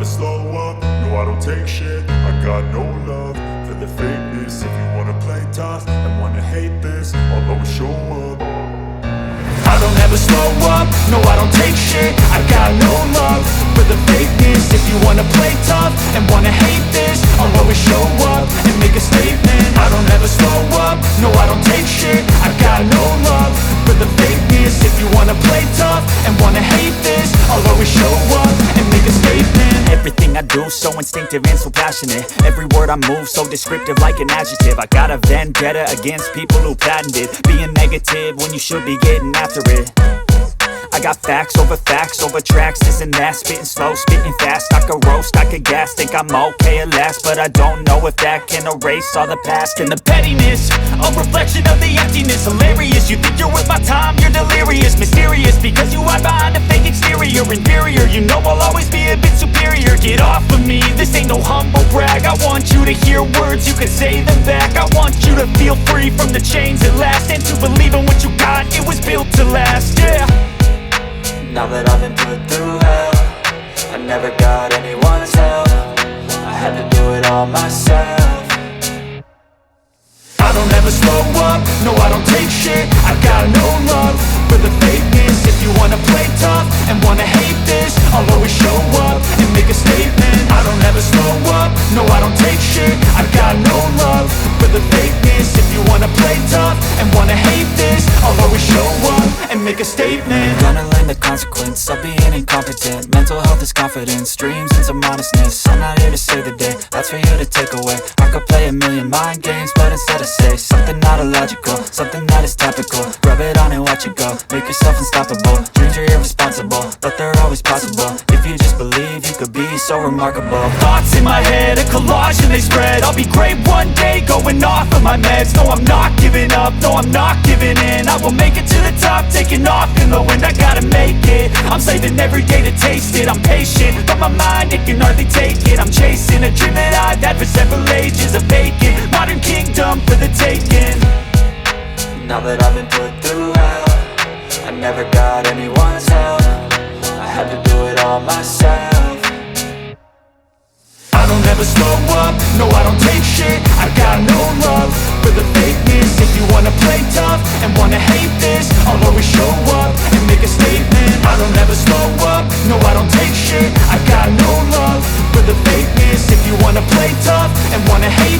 slow up, no I don't take shit. I got no love for the fakeness. If you wanna play tough and wanna hate this, I'll always show up. I don't ever slow up, no I don't take shit. I got no love for the fakeness. If you wanna play tough and wanna hate this, I'll always show up and make a statement. I don't ever slow up, no I don't take shit. I got no love for the fakeness. If you wanna play tough and wanna hate this, I'll always show up and make a statement. Everything I do so instinctive and so passionate. Every word I move so descriptive like an adjective. I got a vendetta against people who patented being negative when you should be getting after it. I got facts over tracks, this and that. Spitting slow, spitting fast, I could roast, I could gas. Think I'm okay at last, but I don't know if that can erase all the past. And the pettiness, a reflection of the emptiness. Hilarious, you think you're worth my time, you're delirious. Mysterious, because you hide behind a fake exterior. Inferior, you know I'll always be a bit superior. Get off of me, this ain't no humble brag. I want you to hear words, you can say them back. I want you to feel free from the chains at last, and to believe in what you got, it was built to last, yeah. Now that I've been put through hell, I never got anyone's help. I had to do it all myself. I don't ever slow up, no I don't take shit. I got no love for the fakeness. If you wanna play tough and wanna hate this, I'll always show up and make a statement. I don't ever slow up, no I don't take shit. I got no love for the fakeness. If you wanna play tough and wanna hate this, I'll always show up and make a statement. Gonna learn the consequence of being incompetent. Mental health is confidence, dreams and some honestness. I'm not here to save the day, that's for you to take away. I could play a million mind games, but instead I say something not illogical, something that is topical. Rub it on and watch it go, make yourself unstoppable. Dreams are irresponsible, but they're always possible. If you just believe, you could be so remarkable. Thoughts in my head, a collage and they spread. I'll be great one day, going off of my meds. No, I'm not giving up, no, I'm not giving in. I will make it to the top, taking off in the wind. I gotta make it, I'm saving every day to taste it. I'm patient, but my mind, it can hardly take it. I'm chasing a dream that I've had for several ages. A vacant, modern kingdom for the taking. Now that I've been put through hell, I never got anyone's help. I had to do it all myself. I don't ever slow up, no I don't take shit. I got no love for the fakeness. If you wanna play tough and wanna hate this, I'll always show up and make a statement. I don't ever slow up, no I don't take shit. I got no love for the fakeness. If you wanna play tough and wanna hate